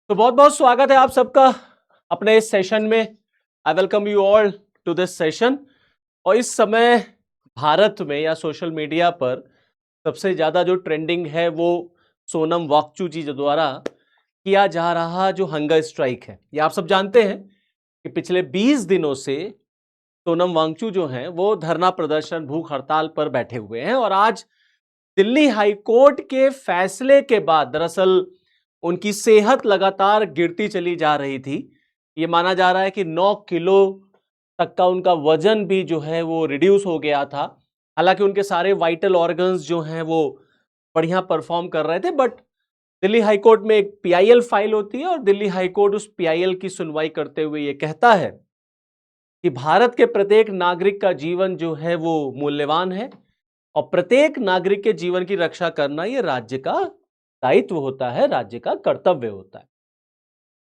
तो बहुत बहुत स्वागत है आप सबका अपने इस सेशन में। I welcome you all to this session. और इस समय भारत में या सोशल मीडिया पर सबसे ज़्यादा जो ट्रेंडिंग है वो सोनम वांगचुक जी द्वारा किया जा रहा जो हंगर स्ट्राइक है। ये आप सब जानते हैं कि पिछले 20 दिनों से सोनम वांगचुक जो हैं वो धरना प्रदर्शन भूख हड़ताल पर बैठे हुए हैं। और आज दिल्ली हाई कोर्ट के फैसले के बाद दरअसल उनकी सेहत लगातार गिरती चली जा रही थी। ये माना जा रहा है कि 9 किलो तक का उनका वजन भी जो है वो रिड्यूस हो गया था। हालांकि उनके सारे वाइटल ऑर्गन्स जो हैं वो बढ़िया परफॉर्म कर रहे थे, बट दिल्ली हाई कोर्ट में एक पीआईएल फाइल होती है और दिल्ली हाई कोर्ट उस पीआईएल की सुनवाई करते हुए ये कहता है कि भारत के प्रत्येक नागरिक का जीवन जो है वो मूल्यवान है और प्रत्येक नागरिक के जीवन की रक्षा करना ये राज्य का दायित्व होता है, राज्य का कर्तव्य होता है।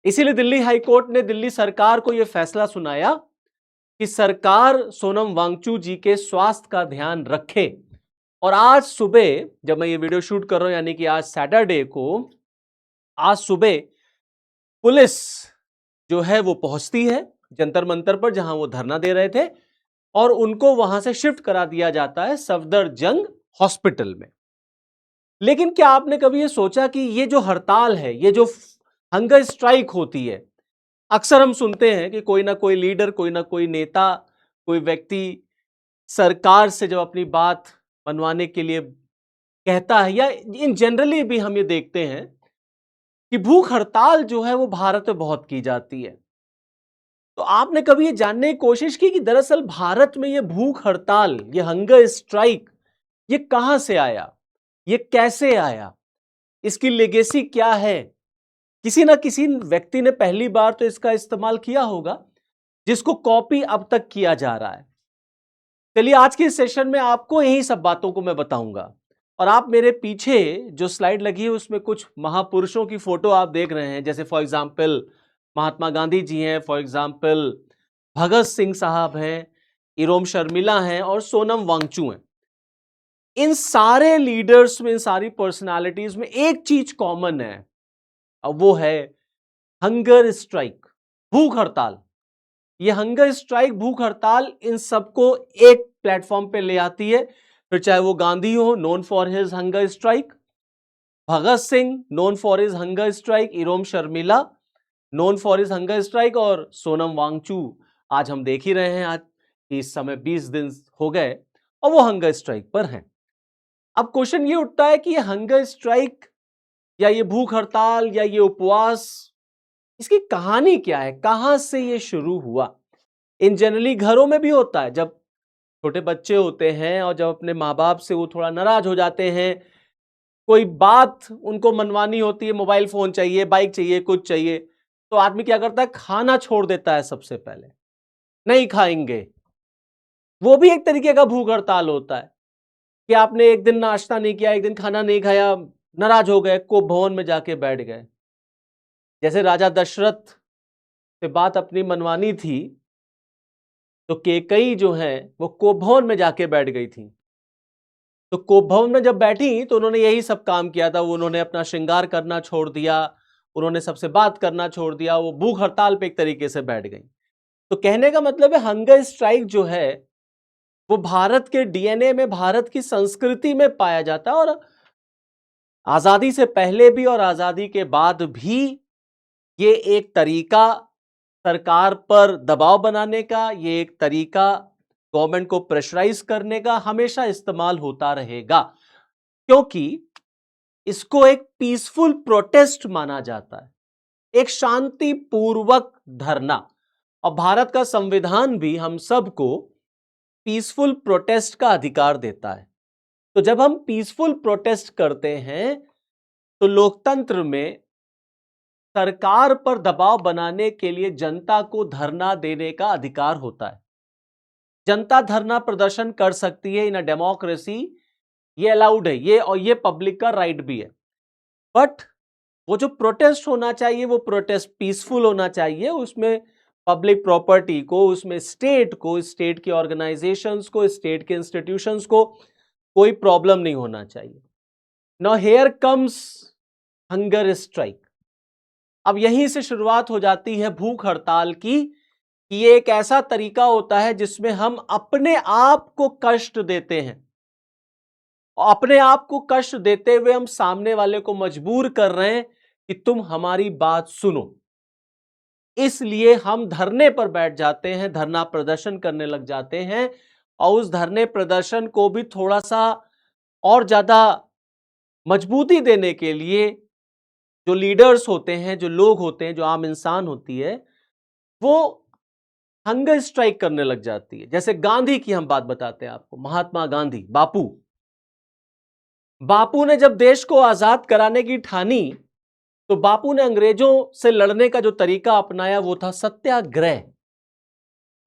इसीलिए दिल्ली हाई कोर्ट ने दिल्ली सरकार को यह फैसला सुनाया कि सरकार सोनम वांगचुक जी के स्वास्थ्य का ध्यान रखे। और आज सुबह जब मैं ये वीडियो शूट कर रहा हूं, यानी कि आज सैटरडे को, आज सुबह पुलिस जो है वो पहुंचती है जंतर मंतर पर जहां वो धरना दे रहे थे और उनको वहां से शिफ्ट करा दिया जाता है सफदरजंग हॉस्पिटल में। लेकिन क्या आपने कभी ये सोचा कि ये जो हड़ताल है, ये जो हंगर स्ट्राइक होती है, अक्सर हम सुनते हैं कि कोई ना कोई लीडर, कोई ना कोई नेता, कोई व्यक्ति सरकार से जब अपनी बात मनवाने के लिए कहता है, या इन जनरली भी हम ये देखते हैं कि भूख हड़ताल जो है वो भारत में बहुत की जाती है। तो आपने कभी ये जानने की कोशिश की कि दरअसल भारत में ये भूख हड़ताल, ये हंगर स्ट्राइक, ये कहां से आया, ये कैसे आया, इसकी लेगेसी क्या है? किसी ना किसी व्यक्ति ने पहली बार तो इसका इस्तेमाल किया होगा, जिसको कॉपी अब तक किया जा रहा है। चलिए आज के इस सेशन में आपको यही सब बातों को मैं बताऊंगा। और आप मेरे पीछे जो स्लाइड लगी है उसमें कुछ महापुरुषों की फोटो आप देख रहे हैं, जैसे फॉर एग्जांपल महात्मा गांधी जी हैं, फॉर एग्जांपल भगत सिंह साहब हैं, इरोम शर्मिला हैं और सोनम वांगचुक हैं। इन सारे लीडर्स में, इन सारी पर्सनालिटीज में एक चीज कॉमन है, और वो है हंगर स्ट्राइक, भूख हड़ताल। ये हंगर स्ट्राइक, भूख हड़ताल इन सबको एक प्लेटफॉर्म पे ले आती है। फिर चाहे वो गांधी हो, known for his hunger strike, Bhagat Singh known for his hunger strike, Irom Sharmila known for his hunger strike, और सोनम वांगचुक आज हम देख ही रहे हैं आज कि इस समय 20 दिन हो गए और वो हंगर स्ट्राइक पर हैं। अब क्वेश्चन ये उठता है कि ये हंगर स्ट्राइक या ये भूख हड़ताल या ये उपवास, इसकी कहानी क्या है, कहां से ये शुरू हुआ? इन जनरली घरों में भी होता है, जब छोटे बच्चे होते हैं और जब अपने माँ बाप से वो थोड़ा नाराज हो जाते हैं, कोई बात उनको मनवानी होती है, मोबाइल फोन चाहिए, बाइक चाहिए, कुछ चाहिए, तो आदमी क्या करता है, खाना छोड़ देता है सबसे पहले, नहीं खाएंगे। वो भी एक तरीके का भूख हड़ताल होता है कि आपने एक दिन नाश्ता नहीं किया, एक दिन खाना नहीं खाया, नाराज हो गए, कोप भवन में जाके बैठ गए। जैसे राजा दशरथ से बात अपनी मनवानी थी तो केकई जो है वो कोप भवन में जाके बैठ गई थी। तो कोप भवन में जब बैठी तो उन्होंने यही सब काम किया था, उन्होंने अपना श्रृंगार करना छोड़ दिया, उन्होंने सबसे बात करना छोड़ दिया, वो भूख हड़ताल पे एक तरीके से बैठ गई। तो कहने का मतलब है हंगर स्ट्राइक जो है वो भारत के डीएनए में, भारत की संस्कृति में पाया जाता है। और आजादी से पहले भी और आजादी के बाद भी ये एक तरीका सरकार पर दबाव बनाने का, ये एक तरीका गवर्नमेंट को प्रेशराइज करने का हमेशा इस्तेमाल होता रहेगा, क्योंकि इसको एक पीसफुल प्रोटेस्ट माना जाता है, एक शांतिपूर्वक धरना। और भारत का संविधान भी हम सबको पीसफुल प्रोटेस्ट का अधिकार देता है। तो जब हम पीसफुल प्रोटेस्ट करते हैं तो लोकतंत्र में सरकार पर दबाव बनाने के लिए जनता को धरना देने का अधिकार होता है। जनता धरना प्रदर्शन कर सकती है इन अ डेमोक्रेसी, ये अलाउड है, ये और ये पब्लिक का राइट भी है। बट वो जो प्रोटेस्ट होना चाहिए वो प्रोटेस्ट पीसफुल होना चाहिए, उसमें पब्लिक प्रॉपर्टी को, उसमें स्टेट को, स्टेट के ऑर्गेनाइजेशंस को, स्टेट के इंस्टीट्यूशंस को कोई प्रॉब्लम नहीं होना चाहिए। Now here comes hunger strike. अब यहीं से शुरुआत हो जाती है भूख हड़ताल की, कि ये एक ऐसा तरीका होता है जिसमें हम अपने आप को कष्ट देते हैं, और अपने आप को कष्ट देते हुए हम सामने वाले को मजबूर कर रहे हैं कि तुम हमारी बात सुनो। इसलिए हम धरने पर बैठ जाते हैं, धरना प्रदर्शन करने लग जाते हैं, और उस धरने प्रदर्शन को भी थोड़ा सा और ज्यादा मजबूती देने के लिए जो लीडर्स होते हैं, जो लोग होते हैं, जो आम इंसान होती है, वो हंगर स्ट्राइक करने लग जाती है। जैसे गांधी की हम बात बताते हैं आपको, महात्मा गांधी, बापू ने जब देश को आजाद कराने की ठानी, तो बापू ने अंग्रेजों से लड़ने का जो तरीका अपनाया वो था सत्याग्रह।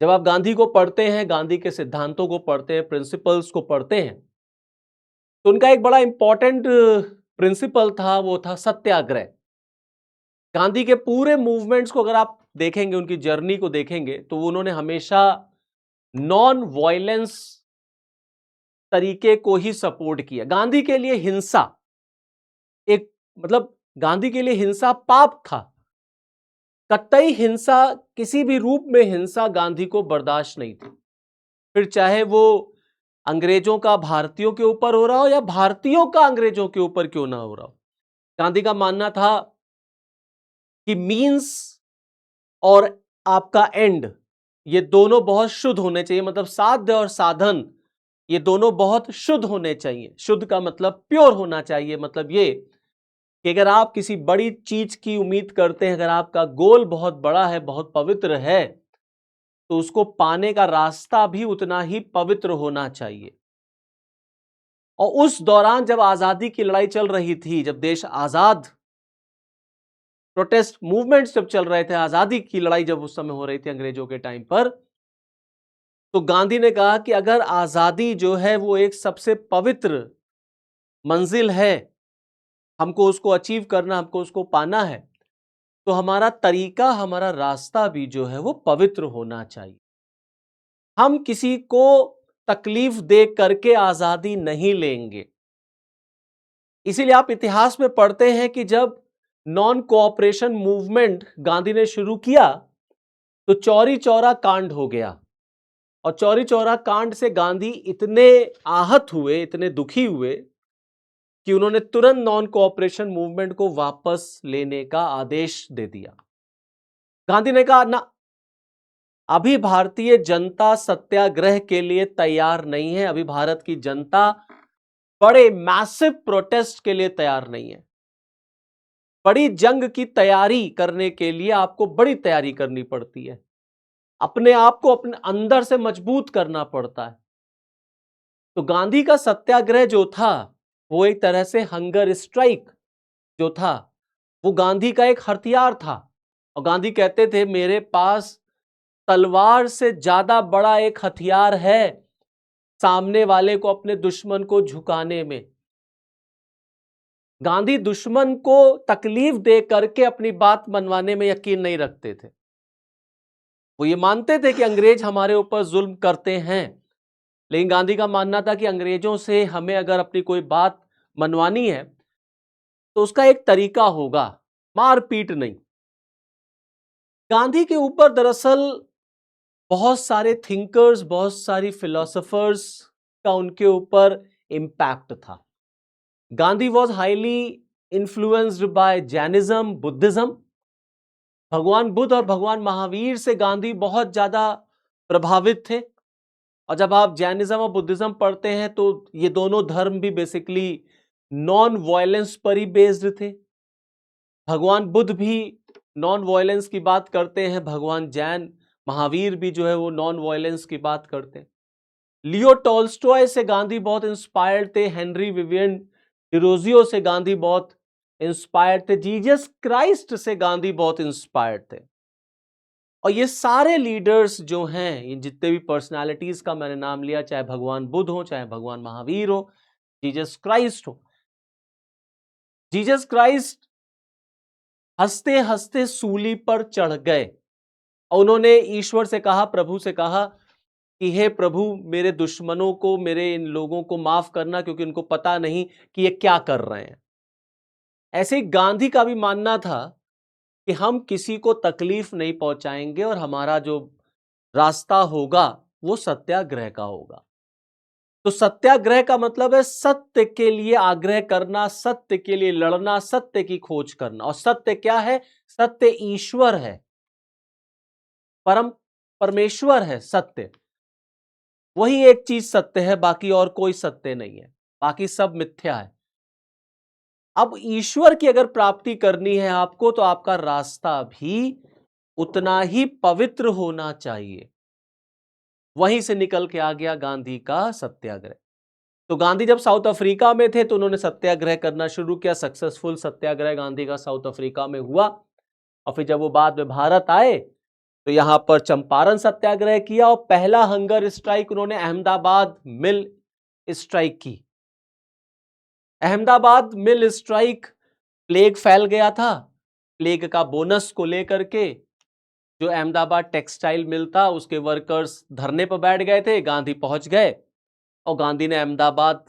जब आप गांधी को पढ़ते हैं, गांधी के सिद्धांतों को पढ़ते हैं, प्रिंसिपल्स को पढ़ते हैं, तो उनका एक बड़ा इंपॉर्टेंट प्रिंसिपल था, वो था सत्याग्रह। गांधी के पूरे मूवमेंट्स को अगर आप देखेंगे, उनकी जर्नी को देखेंगे, तो उन्होंने हमेशा नॉन वायलेंस तरीके को ही सपोर्ट किया। गांधी के लिए हिंसा एक मतलब गांधी के लिए हिंसा पाप था। कतई हिंसा, किसी भी रूप में हिंसा गांधी को बर्दाश्त नहीं थी, फिर चाहे वो अंग्रेजों का भारतीयों के ऊपर हो रहा हो या भारतीयों का अंग्रेजों के ऊपर क्यों ना हो रहा हो। गांधी का मानना था कि मींस और आपका एंड, ये दोनों बहुत शुद्ध होने चाहिए, मतलब साध्य और साधन ये दोनों बहुत शुद्ध होने चाहिए। शुद्ध का मतलब प्योर होना चाहिए, मतलब ये कि अगर आप किसी बड़ी चीज की उम्मीद करते हैं, अगर आपका गोल बहुत बड़ा है, बहुत पवित्र है, तो उसको पाने का रास्ता भी उतना ही पवित्र होना चाहिए। और उस दौरान जब आजादी की लड़ाई चल रही थी, जब देश आजाद, प्रोटेस्ट मूवमेंट्स जब चल रहे थे, आजादी की लड़ाई जब उस समय हो रही थी अंग्रेजों के टाइम पर, तो गांधी ने कहा कि अगर आजादी जो है वो एक सबसे पवित्र मंजिल है, हमको उसको अचीव करना, हमको उसको पाना है, तो हमारा तरीका, हमारा रास्ता भी जो है वो पवित्र होना चाहिए। हम किसी को तकलीफ दे करके आजादी नहीं लेंगे। इसीलिए आप इतिहास में पढ़ते हैं कि जब नॉन कोऑपरेशन मूवमेंट गांधी ने शुरू किया, तो चौरी चौरा कांड हो गया, और चौरी चौरा कांड से गांधी इतने आहत हुए, इतने दुखी हुए कि उन्होंने तुरंत नॉन कोऑपरेशन मूवमेंट को वापस लेने का आदेश दे दिया। गांधी ने कहा ना, अभी भारतीय जनता सत्याग्रह के लिए तैयार नहीं है, अभी भारत की जनता बड़े मैसिव प्रोटेस्ट के लिए तैयार नहीं है। बड़ी जंग की तैयारी करने के लिए आपको बड़ी तैयारी करनी पड़ती है, अपने आप को अपने अंदर से मजबूत करना पड़ता है। तो गांधी का सत्याग्रह जो था, वो एक तरह से हंगर स्ट्राइक जो था, वो गांधी का एक हथियार था। और गांधी कहते थे, मेरे पास तलवार से ज्यादा बड़ा एक हथियार है सामने वाले को, अपने दुश्मन को झुकाने में। गांधी दुश्मन को तकलीफ दे करके अपनी बात मनवाने में यकीन नहीं रखते थे। वो ये मानते थे कि अंग्रेज हमारे ऊपर जुल्म करते हैं, लेकिन गांधी का मानना था कि अंग्रेजों से हमें अगर अपनी कोई बात मनवानी है, तो उसका एक तरीका होगा, मारपीट नहीं। गांधी के ऊपर दरअसल बहुत सारे थिंकर्स, बहुत सारी फिलोसोफर्स का उनके ऊपर इंपैक्ट था। Gandhi was highly influenced by Jainism, Buddhism. भगवान बुद्ध और भगवान महावीर से गांधी बहुत ज्यादा प्रभावित थे। और जब आप जैनिज्म और बुद्धिज्म पढ़ते हैं, तो ये दोनों धर्म भी बेसिकली नॉन वायलेंस पर ही बेस्ड थे। भगवान बुद्ध भी नॉन वायलेंस की बात करते हैं, भगवान जैन महावीर भी जो है वो नॉन वायलेंस की बात करते हैं। लियो टॉल्स्टॉय से गांधी बहुत इंस्पायर्ड थे, हेनरी विवियन डिरोजियो से गांधी बहुत इंस्पायर्ड थे, जीसस क्राइस्ट से गांधी बहुत इंस्पायर्ड थे। और ये सारे लीडर्स जो हैं, इन जितने भी पर्सनालिटीज का मैंने नाम लिया, चाहे भगवान बुद्ध हो, चाहे भगवान महावीर हो, जीसस क्राइस्ट हो, जीसस क्राइस्ट हंसते हंसते सूली पर चढ़ गए और उन्होंने ईश्वर से कहा, प्रभु से कहा कि हे प्रभु, मेरे दुश्मनों को, मेरे इन लोगों को माफ करना, क्योंकि उनको पता नहीं कि ये क्या कर रहे हैं। ऐसे ही गांधी का भी मानना था कि हम किसी को तकलीफ नहीं पहुंचाएंगे और हमारा जो रास्ता होगा वो सत्याग्रह का होगा। तो सत्याग्रह का मतलब है सत्य के लिए आग्रह करना, सत्य के लिए लड़ना, सत्य की खोज करना। और सत्य क्या है? सत्य ईश्वर है, परमेश्वर है सत्य। वही एक चीज सत्य है, बाकी और कोई सत्य नहीं है, बाकी सब मिथ्या है। अब ईश्वर की अगर प्राप्ति करनी है आपको, तो आपका रास्ता भी उतना ही पवित्र होना चाहिए। वहीं से निकल के आ गया गांधी का सत्याग्रह। तो गांधी जब साउथ अफ्रीका में थे तो उन्होंने सत्याग्रह करना शुरू किया। सक्सेसफुल सत्याग्रह गांधी का साउथ अफ्रीका में हुआ। और फिर जब वो बाद में भारत आए तो यहां पर चंपारण सत्याग्रह किया और पहला हंगर स्ट्राइक उन्होंने अहमदाबाद मिल स्ट्राइक की। अहमदाबाद मिल स्ट्राइक, प्लेग फैल गया था। प्लेग का बोनस को लेकर के जो अहमदाबाद टेक्सटाइल मिल था उसके वर्कर्स धरने पर बैठ गए थे। गांधी पहुंच गए और गांधी ने अहमदाबाद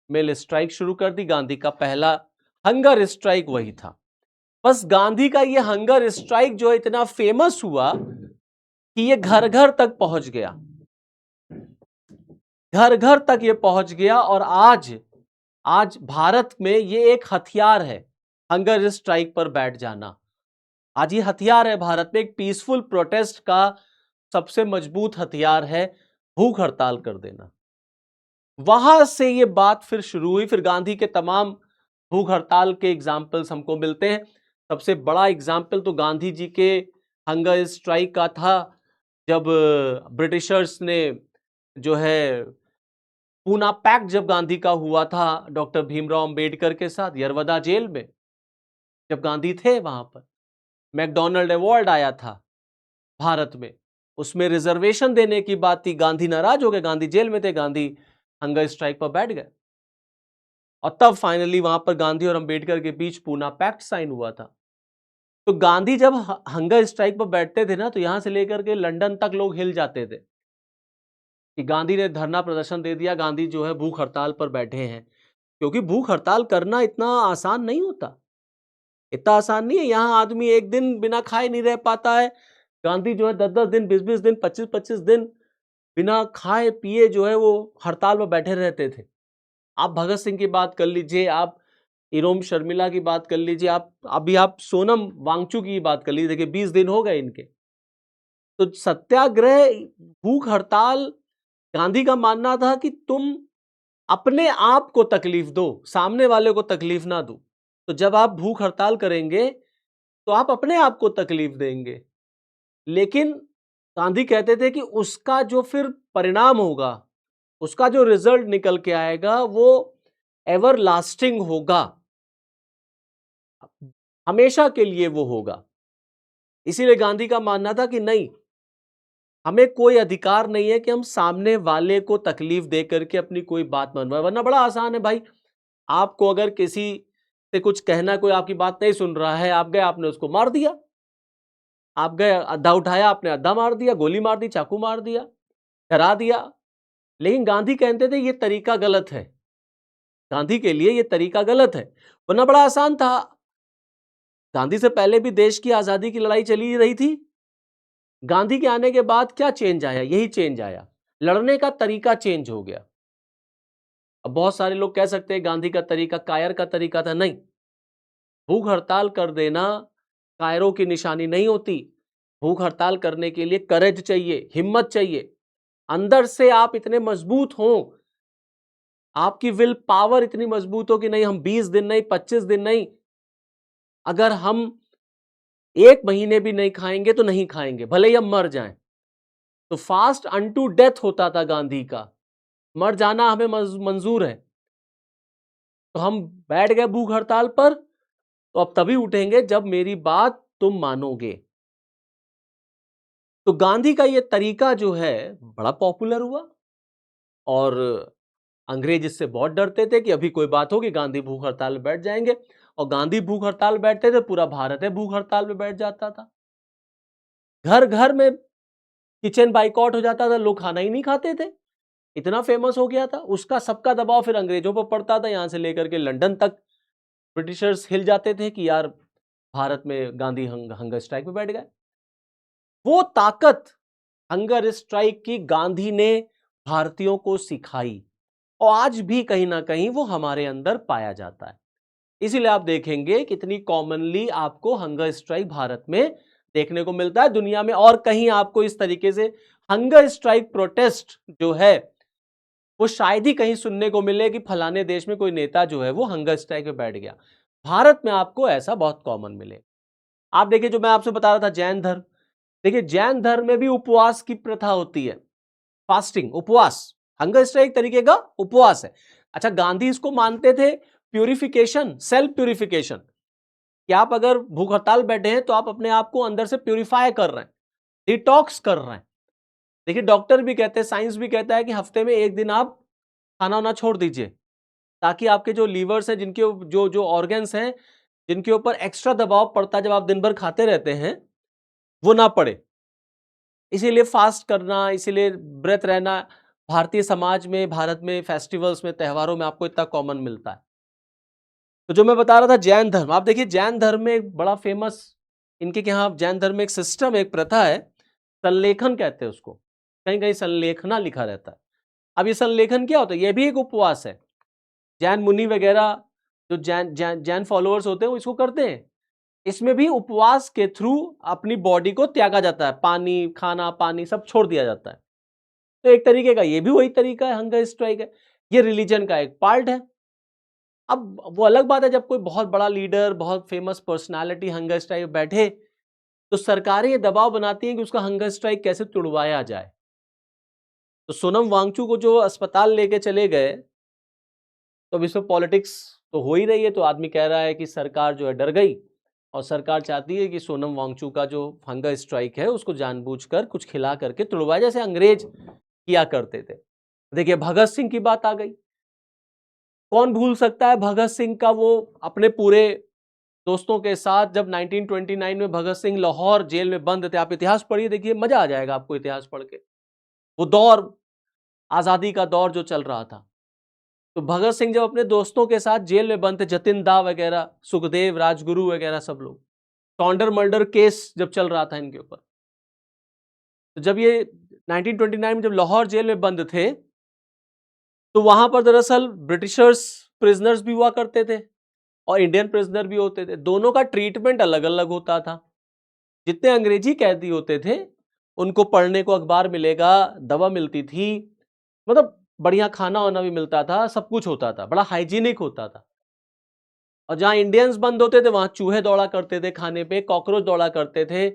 मिल स्ट्राइक शुरू कर दी। गांधी का पहला हंगर स्ट्राइक वही था। बस गांधी का ये हंगर स्ट्राइक जो इतना फेमस हुआ कि ये घर घर तक पहुंच गया, घर घर तक ये पहुंच गया। और आज भारत में ये एक हथियार है, हंगर स्ट्राइक पर बैठ जाना। आज ये हथियार है भारत में, एक पीसफुल प्रोटेस्ट का सबसे मजबूत हथियार है भूख हड़ताल कर देना। वहां से ये बात फिर शुरू हुई। फिर गांधी के तमाम भूख हड़ताल के एग्जाम्पल्स हमको मिलते हैं। सबसे बड़ा एग्जाम्पल तो गांधी जी के हंगर स्ट्राइक का था, जब ब्रिटिशर्स ने जो है पूना पैक्ट जब गांधी का हुआ था डॉक्टर भीमराव अंबेडकर के साथ यरवदा जेल में, जब गांधी थे वहां पर मैकडॉनल्ड अवार्ड आया था भारत में, उसमें रिजर्वेशन देने की बात थी। गांधी नाराज हो गए, गांधी जेल में थे, गांधी हंगर स्ट्राइक पर बैठ गए और तब फाइनली वहां पर गांधी और अंबेडकर के बीच पूना पैक्ट साइन हुआ था। तो गांधी जब हंगर स्ट्राइक पर बैठते थे ना, तो यहां से लेकर के लंदन तक लोग हिल जाते थे कि गांधी ने धरना प्रदर्शन दे दिया, गांधी जो है भूख हड़ताल पर बैठे हैं। क्योंकि भूख हड़ताल करना इतना आसान नहीं होता, इतना आसान नहीं है। यहां आदमी एक दिन बिना खाए नहीं रह पाता है। गांधी जो है 10-10 दिन, 20-20 दिन, 25-25 दिन बिना खाए पिए जो है वो हड़ताल पर बैठे रहते थे। आप भगत सिंह की बात कर लीजिए, आप इरोम शर्मिला की बात कर लीजिए, आप सोनम वांगचुक की बात कर लीजिए। देखिए 20 दिन हो गए इनके। तो सत्याग्रह, भूख हड़ताल, गांधी का मानना था कि तुम अपने आप को तकलीफ दो, सामने वाले को तकलीफ ना दो। तो जब आप भूख हड़ताल करेंगे तो आप अपने आप को तकलीफ देंगे। लेकिन गांधी कहते थे कि उसका जो फिर परिणाम होगा, उसका जो रिजल्ट निकल के आएगा वो एवर लास्टिंग होगा, हमेशा के लिए वो होगा। इसीलिए गांधी का मानना था कि नहीं, हमें कोई अधिकार नहीं है कि हम सामने वाले को तकलीफ दे करके अपनी कोई बात मनवाए। वरना बड़ा आसान है भाई, आपको अगर किसी से कुछ कहना, कोई आपकी बात नहीं सुन रहा है, आप गए, आपने उसको मार दिया। आप गए, अद्धा उठाया, आपने अद्धा मार दिया, गोली मार दी, चाकू मार दिया, डरा दिया। लेकिन गांधी कहते थे ये तरीका गलत है, गांधी के लिए ये तरीका गलत है। वरना बड़ा आसान था। गांधी से पहले भी देश की आजादी की लड़ाई चली रही थी। गांधी के आने के बाद क्या चेंज आया? यही चेंज आया, लड़ने का तरीका चेंज हो गया। अब बहुत सारे लोग कह सकते हैं गांधी का तरीका कायर का तरीका था। नहीं, भूख हड़ताल कर देना कायरों की निशानी नहीं होती। भूख हड़ताल करने के लिए करेज चाहिए, हिम्मत चाहिए। अंदर से आप इतने मजबूत हो, आपकी विल पावर इतनी मजबूत हो कि नहीं, हम 20 दिन नहीं, 25 दिन नहीं, अगर हम 1 महीने भी नहीं खाएंगे तो नहीं खाएंगे, भले ही हम मर जाएं। तो फास्ट अनटू डेथ होता था गांधी का, मर जाना हमें मंजूर है। तो हम बैठ गए भूख हड़ताल पर, तो अब तभी उठेंगे जब मेरी बात तुम मानोगे। तो गांधी का ये तरीका जो है बड़ा पॉपुलर हुआ और अंग्रेज इससे बहुत डरते थे कि अभी कोई बात होगी गांधी भूख हड़ताल में बैठ जाएंगे। और गांधी भूख हड़ताल बैठते थे, पूरा भारत है भूख हड़ताल में बैठ जाता था। घर घर में किचन बाइकआउट हो जाता था, लोग खाना ही नहीं खाते थे, इतना फेमस हो गया था। उसका सबका दबाव फिर अंग्रेजों पर पड़ता था, यहां से लेकर के लंदन तक ब्रिटिशर्स हिल जाते थे कि यार भारत में गांधी हंगर स्ट्राइक पे बैठ गए। वो ताकत हंगर स्ट्राइक की गांधी ने भारतीयों को सिखाई और आज भी कहीं ना कहीं वो हमारे अंदर पाया जाता है। इसीलिए आप देखेंगे कितनी कॉमनली आपको हंगर स्ट्राइक भारत में देखने को मिलता है। दुनिया में और कहीं आपको इस तरीके से हंगर स्ट्राइक प्रोटेस्ट जो है वो शायद ही कहीं सुनने को मिले कि फलाने देश में कोई नेता जो है वो हंगर स्ट्राइक पे बैठ गया। भारत में आपको ऐसा बहुत कॉमन मिले। आप देखिए, जो मैं आपसे बता रहा था जैन धर्म, देखिए जैन धर्म में भी उपवास की प्रथा होती है। फास्टिंग, उपवास, हंगर स्ट्राइक तरीके का उपवास है। अच्छा, गांधी इसको मानते थे प्यूरिफिकेशन, सेल्फ प्यूरिफिकेशन, कि आप अगर भूख हड़ताल बैठे हैं तो आप अपने आप को अंदर से प्यूरिफाई कर रहे हैं, डिटॉक्स कर रहे हैं। देखिए डॉक्टर भी कहते हैं, साइंस भी कहता है कि हफ्ते में एक दिन आप खाना वाना छोड़ दीजिए, ताकि आपके जो लीवर्स हैं, जिनके जो जो ऑर्गन्स हैं, जिनके ऊपर एक्स्ट्रा दबाव पड़ता है जब आप दिन भर खाते रहते हैं, वो ना पड़े। इसीलिए फास्ट करना, इसीलिए व्रत रहना भारतीय समाज में, भारत में फेस्टिवल्स में, त्योहारों में आपको इतना कॉमन मिलता है। तो जो मैं बता रहा था जैन धर्म, आप देखिए जैन धर्म में एक बड़ा फेमस, इनके यहाँ जैन धर्म में एक सिस्टम, एक प्रथा है, संलेखन कहते हैं उसको। कहीं कहीं संलेखना लिखा रहता है। अब ये संलेखन क्या होता है? ये भी एक उपवास है। जैन मुनि वगैरह, जो जैन जैन जैन फॉलोअर्स होते हैं वो इसको करते हैं। इसमें भी उपवास के थ्रू अपनी बॉडी को त्यागा जाता है, पानी, खाना पानी सब छोड़ दिया जाता है। तो एक तरीके का ये भी वही तरीका है, हंगर स्ट्राइक है। ये रिलीजन का एक पार्ट है। अब वो अलग बात है जब कोई बहुत बड़ा लीडर, बहुत फेमस पर्सनालिटी हंगर स्ट्राइक बैठे, तो सरकारें ये दबाव बनाती हैं कि उसका हंगर स्ट्राइक कैसे तुड़वाया जाए। तो सोनम वांगचू को जो अस्पताल लेके चले गए, तो अब इसमें पॉलिटिक्स तो हो ही रही है। तो आदमी कह रहा है कि सरकार जो है डर गई और सरकार चाहती है कि सोनम वांगचू का जो हंगर स्ट्राइक है उसको जानबूझकर कुछ खिला करके तुड़वाए, जैसे अंग्रेज किया करते थे। देखिए भगत सिंह की बात आ गई। कौन भूल सकता है भगत सिंह का, वो अपने पूरे दोस्तों के साथ जब 1929 में भगत सिंह लाहौर जेल में बंद थे। आप इतिहास पढ़िए, देखिए मजा आ जाएगा आपको इतिहास पढ़ के। वो दौर, आजादी का दौर जो चल रहा था, तो भगत सिंह जब अपने दोस्तों के साथ जेल में बंद थे, जतिन दा वगैरह, सुखदेव, राजगुरु वगैरह सब लोग, सौंडर मर्डर केस जब चल रहा था इनके ऊपर, तो जब ये 1929 में जब लाहौर जेल में बंद थे, तो वहां पर दरअसल ब्रिटिशर्स प्रिजनर्स भी हुआ करते थे और इंडियन प्रिजनर भी होते थे। दोनों का ट्रीटमेंट अलग अलग होता था। जितने अंग्रेजी कैदी होते थे उनको पढ़ने को अखबार मिलेगा, दवा मिलती थी, मतलब बढ़िया खाना वाना भी मिलता था, सब कुछ होता था, बड़ा हाइजीनिक होता था। और जहां इंडियंस बंद होते थे वहां चूहे दौड़ा करते थे खाने पे, कॉकरोच दौड़ा करते थे,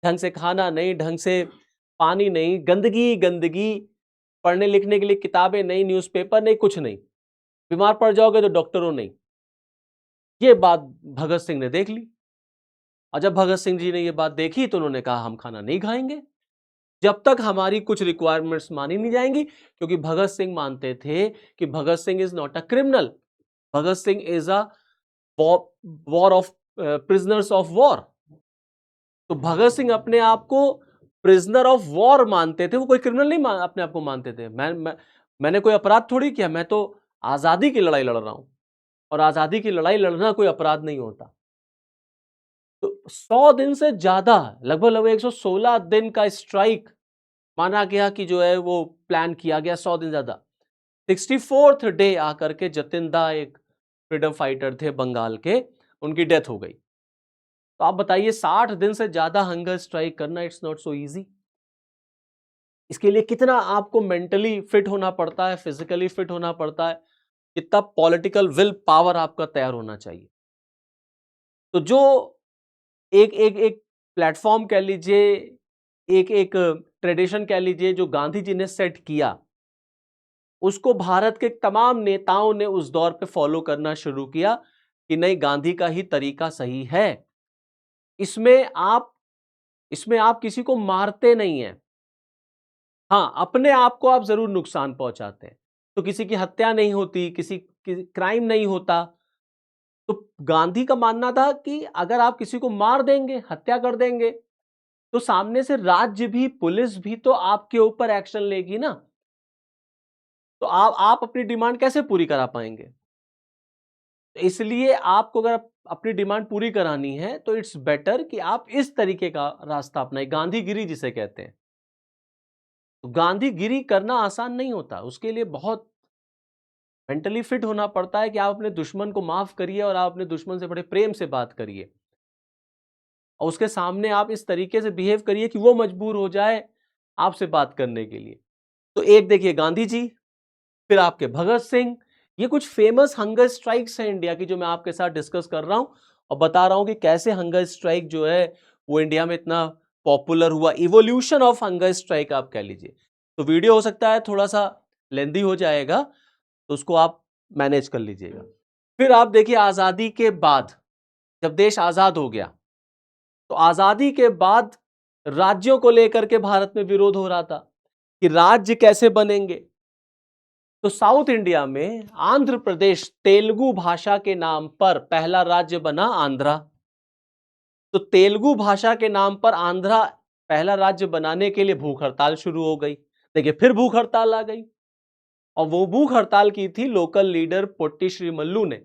ढंग से खाना नहीं, ढंग से पानी नहीं, गंदगी गंदगी, पढ़ने लिखने के लिए किताबें नहीं, न्यूज़पेपर नहीं, कुछ नहीं, बीमार पड़ जाओगे तो डॉक्टरों नहीं। ये बात भगत सिंह ने देख ली, और जब भगत सिंह जी ने ये बात देखी तो उन्होंने कहा हम खाना नहीं खाएंगे जब तक हमारी कुछ रिक्वायरमेंट्स मानी नहीं जाएंगी। क्योंकि भगत सिंह मानते थे कि Bhagat Singh is not a criminal, Bhagat Singh is a war of prisoners of war. तो भगत सिंह अपने आप को प्रिजनर ऑफ वॉर मानते थे, वो कोई क्रिमिनल नहीं अपने आप को मानते थे। मैंने कोई अपराध थोड़ी किया, मैं तो आजादी की लड़ाई लड़ रहा हूं, और आजादी की लड़ाई लड़ना कोई अपराध नहीं होता। तो 100 दिन से ज्यादा, लगभग लगभग 116 दिन का स्ट्राइक माना गया कि जो है वो प्लान किया गया, 100 दिन ज्यादा। 64th डे आकर के जतिन दा, एक फ्रीडम फाइटर थे बंगाल के, उनकी डेथ हो गई। तो आप बताइए 60 दिन से ज्यादा हंगर स्ट्राइक करना, इट्स नॉट सो इजी। इसके लिए कितना आपको मेंटली फिट होना पड़ता है, फिजिकली फिट होना पड़ता है, कितना पॉलिटिकल विल पावर आपका तैयार होना चाहिए। तो जो एक एक एक प्लेटफॉर्म कह लीजिए, एक एक ट्रेडिशन कह लीजिए जो गांधी जी ने सेट किया, उसको भारत के तमाम नेताओं ने उस दौर पे फॉलो करना शुरू किया कि नहीं, गांधी का ही तरीका सही है। इसमें आप इसमें आप किसी को मारते नहीं हैं, हाँ अपने आप को आप जरूर नुकसान पहुंचाते हैं। तो किसी की हत्या नहीं होती, किसी क्राइम नहीं होता। तो गांधी का मानना था कि अगर आप किसी को मार देंगे, हत्या कर देंगे, तो सामने से राज्य भी, पुलिस भी तो आपके ऊपर एक्शन लेगी ना। तो आप अपनी डिमांड कैसे पूरी करा पाएंगे? इसलिए आपको अगर अपनी डिमांड पूरी करानी है तो इट्स बेटर कि आप इस तरीके का रास्ता अपनाएं, गांधीगिरी जिसे कहते हैं। तो गांधीगिरी करना आसान नहीं होता, उसके लिए बहुत मेंटली फिट होना पड़ता है कि आप अपने दुश्मन को माफ करिए और आप अपने दुश्मन से बड़े प्रेम से बात करिए और उसके सामने आप इस तरीके से बिहेव करिए कि वो मजबूर हो जाए आपसे बात करने के लिए। तो एक देखिए गांधी जी, फिर आपके भगत सिंह, ये कुछ फेमस हंगर स्ट्राइक्स हैं इंडिया की जो मैं आपके साथ डिस्कस कर रहा हूं और बता रहा हूं कि कैसे हंगर स्ट्राइक जो है वो इंडिया में इतना पॉपुलर हुआ, इवोल्यूशन ऑफ हंगर स्ट्राइक आप कह लीजिए। तो वीडियो हो सकता है थोड़ा सा लेंदी हो जाएगा, तो उसको आप मैनेज कर लीजिएगा। फिर आप देखिए आजादी के बाद, जब देश आजाद हो गया तो आजादी के बाद राज्यों को लेकर के भारत में विरोध हो रहा था कि राज्य कैसे बनेंगे। तो साउथ इंडिया में आंध्र प्रदेश तेलुगु भाषा के नाम पर पहला राज्य बना आंध्रा। तो तेलुगु भाषा के नाम पर आंध्रा पहला राज्य बनाने के लिए भूख हड़ताल शुरू हो गई। देखिए फिर भूख हड़ताल आ गई और वो भूख हड़ताल की थी लोकल लीडर पोट्टी श्रीमल्लू ने।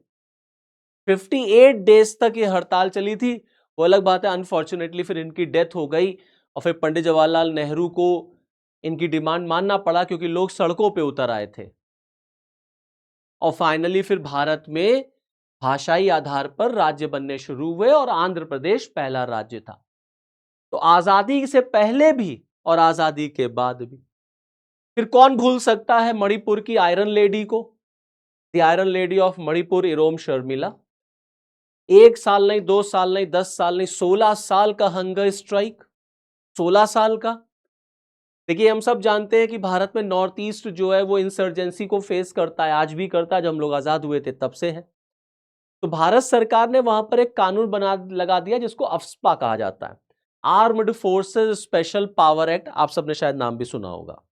58 डेज तक ये हड़ताल चली थी। वो अलग बात है, अनफॉर्चुनेटली फिर इनकी डेथ हो गई और फिर पंडित जवाहरलाल नेहरू को इनकी डिमांड मानना पड़ा क्योंकि लोग सड़कों पे उतर आए थे। और फाइनली फिर भारत में भाषाई आधार पर राज्य बनने शुरू हुए और आंध्र प्रदेश पहला राज्य था। तो आजादी से पहले भी और आजादी के बाद भी। फिर कौन भूल सकता है मणिपुर की आयरन लेडी को, the iron lady of Manipur, Irom Sharmila. 1 साल नहीं, 2 साल नहीं, 10 साल नहीं, 16 साल का हंगर स्ट्राइक, 16 साल का। देखिए हम सब जानते हैं कि भारत में नॉर्थ ईस्ट जो है वो इंसर्जेंसी को फेस करता है, आज भी करता है, जब हम लोग आजाद हुए थे तब से है। तो भारत सरकार ने वहां पर एक कानून बना लगा दिया जिसको अफ्स्पा कहा जाता है, armed forces special power act. आप सबने शायद नाम भी सुना होगा।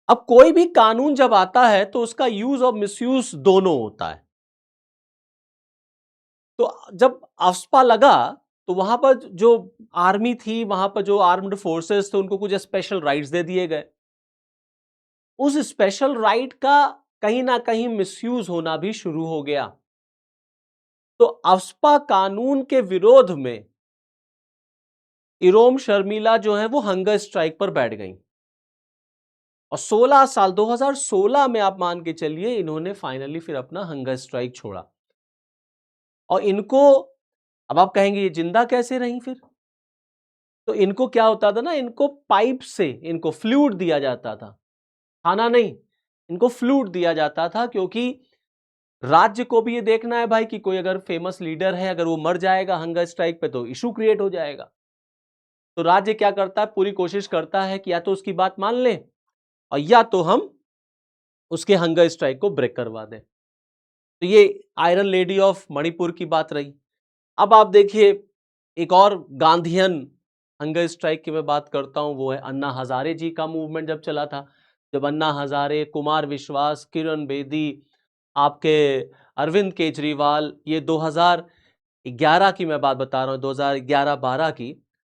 अब कोई भी कानून जब आता है तो उसका यूज और मिसयूज दोनों होता है। तो जब अफ्स्पा लगा तो वहां पर जो आर्मी थी, वहां पर जो आर्म्ड फोर्सेस थे, उनको कुछ स्पेशल राइट्स दे दिए गए। उस स्पेशल राइट का कहीं ना कहीं मिसयूज होना भी शुरू हो गया। तो अफ्स्पा कानून के विरोध में इरोम शर्मिला जो है वो हंगर स्ट्राइक पर बैठ गई और 16 साल 2016 में आप मान के चलिए इन्होंने फाइनली फिर अपना हंगर स्ट्राइक छोड़ा। और इनको, अब आप कहेंगे ये जिंदा कैसे रही फिर? तो इनको क्या होता था ना, इनको पाइप से इनको फ्लूइड दिया जाता था, खाना नहीं, इनको फ्लूइड दिया जाता था क्योंकि राज्य को भी ये देखना है भाई कि कोई अगर फेमस लीडर है, अगर वो मर जाएगा हंगर स्ट्राइक पे तो इशू क्रिएट हो जाएगा। तो राज्य क्या करता है, पूरी कोशिश करता है कि या तो उसकी बात मान लें और या तो हम उसके हंगर स्ट्राइक को ब्रेक करवा दें। तो ये आयरन लेडी ऑफ मणिपुर की बात रही। अब आप देखिए एक और गांधीयन हंगर स्ट्राइक की मैं बात करता हूं, वो है अन्ना हजारे जी का मूवमेंट जब चला था। जब अन्ना हजारे, कुमार विश्वास, किरण बेदी, आपके अरविंद केजरीवाल, ये 2011 की मैं बात बता रहा हूं, 2011-12 की,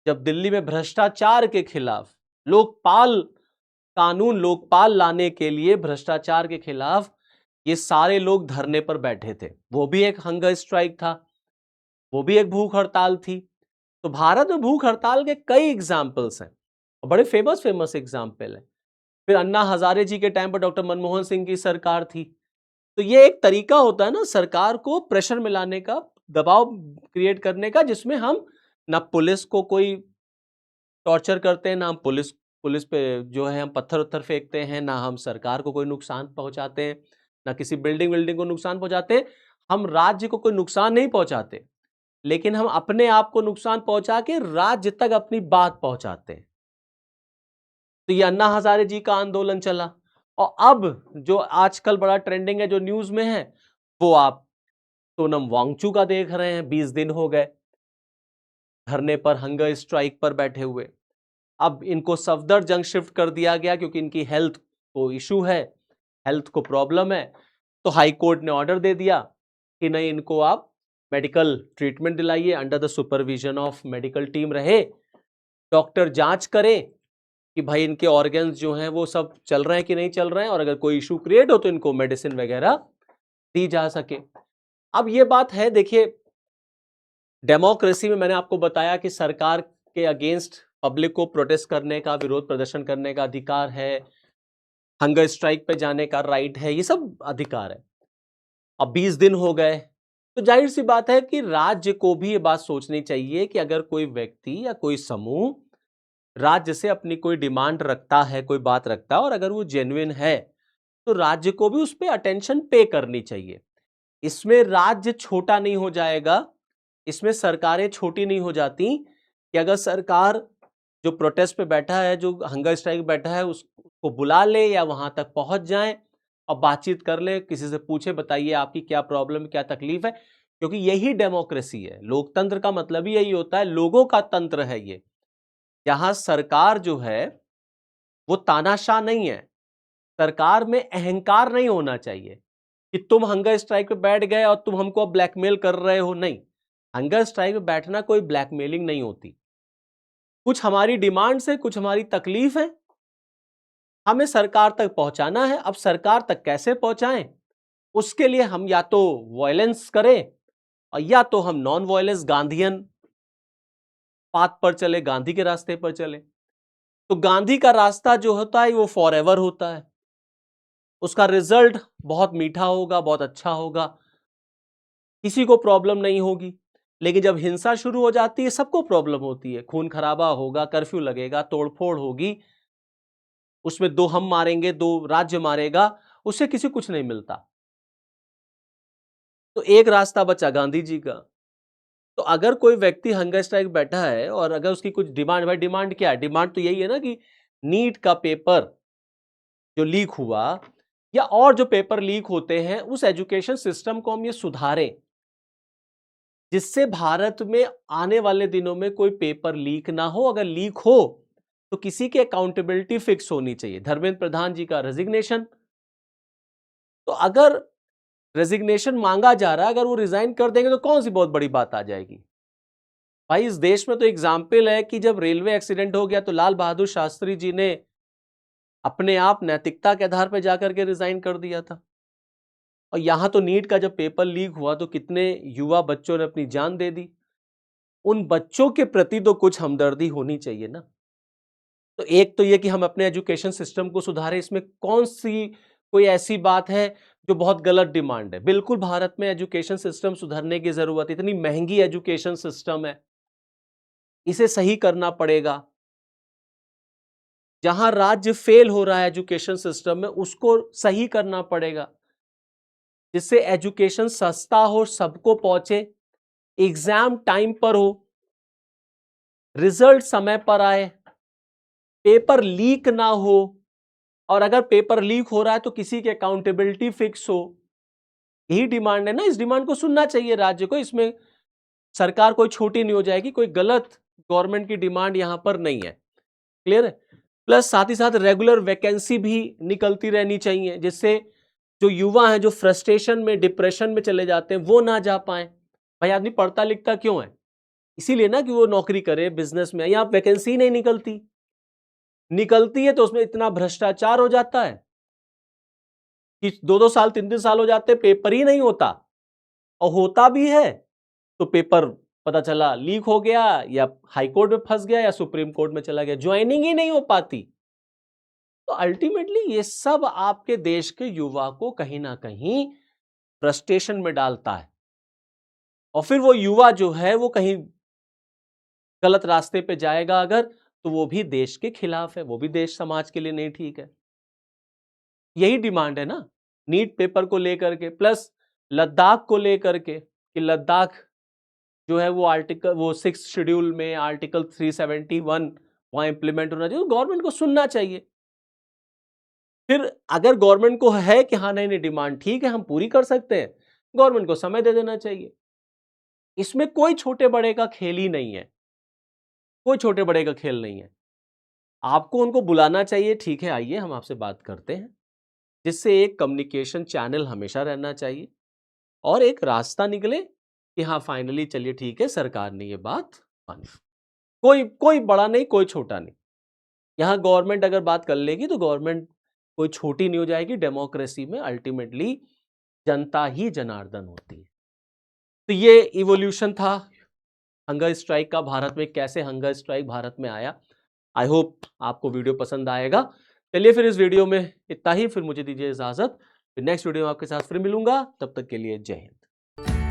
जब दिल्ली में भ्रष्टाचार के खिलाफ लोकपाल कानून, लोकपाल लाने के लिए भ्रष्टाचार के खिलाफ ये सारे लोग धरने पर बैठे थे, वो भी एक हंगर स्ट्राइक था, वो भी एक भूख हड़ताल थी। तो भारत में भूख हड़ताल के कई एग्जाम्पल्स हैं और बड़े फेमस फेमस एग्जाम्पल हैं। फिर अन्ना हजारे जी के टाइम पर डॉक्टर मनमोहन सिंह की सरकार थी। तो ये एक तरीका होता है ना सरकार को प्रेशर में लाने का, दबाव क्रिएट करने का, जिसमें हम ना पुलिस को कोई टॉर्चर करते हैं, ना हम पुलिस पुलिस पे जो है हम पत्थर उत्थर फेंकते हैं, ना हम सरकार को कोई नुकसान पहुंचाते हैं, ना किसी बिल्डिंग विल्डिंग को नुकसान पहुंचाते हैं। हम राज्य को कोई नुकसान नहीं पहुंचाते, लेकिन हम अपने आप को नुकसान पहुंचा के राज्य तक अपनी बात पहुंचाते हैं। तो ये अन्ना हजारे जी का आंदोलन चला। और अब जो आजकल बड़ा ट्रेंडिंग है, जो न्यूज में है, वो आप सोनम वांगचू का देख रहे हैं। 20 दिन हो गए धरने पर, हंगर स्ट्राइक पर बैठे हुए। अब इनको सफदरजंग शिफ्ट कर दिया गया क्योंकि इनकी हेल्थ को इशू है, हेल्थ को प्रॉब्लम है। तो हाई कोर्ट ने ऑर्डर दे दिया कि नहीं, इनको आप मेडिकल ट्रीटमेंट दिलाइए, under the supervision of medical team रहे, डॉक्टर जांच करें कि भाई इनके ऑर्गन्स जो हैं वो सब चल रहे हैं कि नहीं चल रहे हैं, और अगर कोई इशू क्रिएट हो तो इनको मेडिसिन वगैरह दी जा सके। अब ये बात है, देखिए डेमोक्रेसी में मैंने आपको बताया कि सरकार के अगेंस्ट पब्लिक को प्रोटेस्ट करने का, विरोध प्रदर्शन करने का अधिकार है, हंगर स्ट्राइक पे जाने का राइट है, ये सब अधिकार है। अब 20 दिन हो गए, तो जाहिर सी बात है कि राज्य को भी ये बात सोचनी चाहिए कि अगर कोई व्यक्ति या कोई समूह राज्य से अपनी कोई डिमांड रखता है, कोई बात रखता है, और अगर वो जेन्युइन है, तो राज्य को भी उस पर अटेंशन पे करनी चाहिए। इसमें राज्य छोटा नहीं हो जाएगा, इसमें सरकारें छोटी नहीं हो जाती कि अगर सरकार जो प्रोटेस्ट पे बैठा है, जो हंगर स्ट्राइक बैठा है, उसको बुला ले या वहां तक पहुंच जाए और बातचीत कर ले, किसी से पूछे बताइए आपकी क्या प्रॉब्लम, क्या तकलीफ है, क्योंकि यही डेमोक्रेसी है। लोकतंत्र का मतलब ही यही होता है, लोगों का तंत्र है ये, जहां सरकार जो है वो तानाशाह नहीं है। सरकार में अहंकार नहीं होना चाहिए कि तुम हंगर स्ट्राइक पे बैठ गए और तुम हमको ब्लैकमेल कर रहे हो, नहीं। हंगर स्ट्राइक पे बैठना कोई ब्लैकमेलिंग नहीं होती। कुछ हमारी डिमांड्स है, कुछ हमारी तकलीफ है, हमें सरकार तक पहुंचाना है। अब सरकार तक कैसे पहुंचाएं, उसके लिए हम या तो वायलेंस करें और या तो हम नॉन वायलेंस गांधीयन पाथ पर चले, गांधी के रास्ते पर चले। तो गांधी का रास्ता जो होता है वो फॉरएवर होता है, उसका रिजल्ट बहुत मीठा होगा, बहुत अच्छा होगा, किसी को प्रॉब्लम नहीं होगी। लेकिन जब हिंसा शुरू हो जाती है, सबको प्रॉब्लम होती है, खून खराबा होगा, कर्फ्यू लगेगा, तोड़फोड़ होगी, उसमें दो हम मारेंगे, दो राज्य मारेगा, उससे किसी कुछ नहीं मिलता। तो एक रास्ता बचा गांधी जी का। तो अगर कोई व्यक्ति हंगर स्ट्राइक बैठा है और अगर उसकी कुछ डिमांड, भाई डिमांड क्या है, डिमांड तो यही है ना कि नीट का पेपर जो लीक हुआ या और जो पेपर लीक होते हैं, उस एजुकेशन सिस्टम को हम ये सुधारें जिससे भारत में आने वाले दिनों में कोई पेपर लीक ना हो। अगर लीक हो तो किसी की अकाउंटेबिलिटी फिक्स होनी चाहिए। धर्मेंद्र प्रधान जी का रेजिग्नेशन, तो अगर रेजिग्नेशन मांगा जा रहा है, अगर वो रिजाइन कर देंगे तो कौन सी बहुत बड़ी बात आ जाएगी। भाई इस देश में तो एग्जाम्पल है कि जब रेलवे एक्सीडेंट हो गया तो लाल बहादुर शास्त्री जी ने अपने आप नैतिकता के आधार पर जाकर के रिजाइन कर दिया था। और यहां तो नीट का जब पेपर लीक हुआ तो कितने युवा बच्चों ने अपनी जान दे दी। उन बच्चों के प्रति तो कुछ हमदर्दी होनी चाहिए ना। तो एक तो ये कि हम अपने एजुकेशन सिस्टम को सुधारें, इसमें कौन सी कोई ऐसी बात है जो बहुत गलत डिमांड है। बिल्कुल भारत में एजुकेशन सिस्टम सुधारने की जरूरत है, इतनी महंगी एजुकेशन सिस्टम है, इसे सही करना पड़ेगा। जहां राज्य फेल हो रहा है एजुकेशन सिस्टम में, उसको सही करना पड़ेगा जिससे एजुकेशन सस्ता हो, सबको पहुंचे, एग्जाम टाइम पर हो, रिजल्ट समय पर आए, पेपर लीक ना हो, और अगर पेपर लीक हो रहा है तो किसी की अकाउंटेबिलिटी फिक्स हो। यही डिमांड है ना, इस डिमांड को सुनना चाहिए राज्य को। इसमें सरकार कोई छोटी नहीं हो जाएगी, कोई गलत गवर्नमेंट की डिमांड यहां पर नहीं है। क्लियर है। प्लस साथ ही साथ रेगुलर वैकेंसी भी निकलती रहनी चाहिए जिससे जो युवा हैं, जो फ्रस्ट्रेशन में, डिप्रेशन में चले जाते हैं, वो ना जा पाए। भाई आदमी पढ़ता लिखता क्यों है, इसीलिए ना कि वो नौकरी करे बिजनेस में। यहाँ वैकेंसी नहीं निकलती, निकलती है तो उसमें इतना भ्रष्टाचार हो जाता है कि 2-2 साल 3-3 साल हो जाते हैं, पेपर ही नहीं होता, और होता भी है तो पेपर पता चला लीक हो गया, या हाई कोर्ट में फंस गया, या सुप्रीम कोर्ट में चला गया, ज्वाइनिंग ही नहीं हो पाती। तो अल्टीमेटली ये सब आपके देश के युवा को कहीं ना कहीं फ्रस्ट्रेशन में डालता है, और फिर वो युवा जो है वो कहीं गलत रास्ते पे जाएगा अगर, तो वो भी देश के खिलाफ है, वो भी देश समाज के लिए नहीं ठीक है। यही डिमांड है ना नीट पेपर को लेकर के, प्लस लद्दाख को लेकर के कि लद्दाख जो है वो आर्टिकल, वो 6 शेड्यूल में आर्टिकल 371 वहां इंप्लीमेंट होना चाहिए। तो गवर्नमेंट को सुनना चाहिए। फिर अगर गवर्नमेंट को है कि हाँ नहीं नहीं डिमांड ठीक है, हम पूरी कर सकते हैं, गवर्नमेंट को समय दे देना चाहिए। इसमें कोई छोटे बड़े का खेल ही नहीं है, कोई छोटे बड़े का खेल नहीं है। आपको उनको बुलाना चाहिए, ठीक है आइए हम आपसे बात करते हैं, जिससे एक कम्युनिकेशन चैनल हमेशा रहना चाहिए और एक रास्ता निकले कि हाँ फाइनली चलिए ठीक है, सरकार ने ये बात मानी। कोई कोई बड़ा नहीं, कोई छोटा नहीं। यहां गवर्नमेंट अगर बात कर लेगी तो गवर्नमेंट कोई छोटी नहीं हो जाएगी। डेमोक्रेसी में अल्टीमेटली जनता ही जनार्दन होती है। तो ये इवोल्यूशन था हंगर स्ट्राइक का, भारत में कैसे हंगर स्ट्राइक भारत में आया। आई होप आपको वीडियो पसंद आएगा। चलिए फिर इस वीडियो में इतना ही, फिर मुझे दीजिए इजाजत, फिर नेक्स्ट वीडियो में आपके साथ फिर मिलूंगा, तब तक के लिए जय हिंद।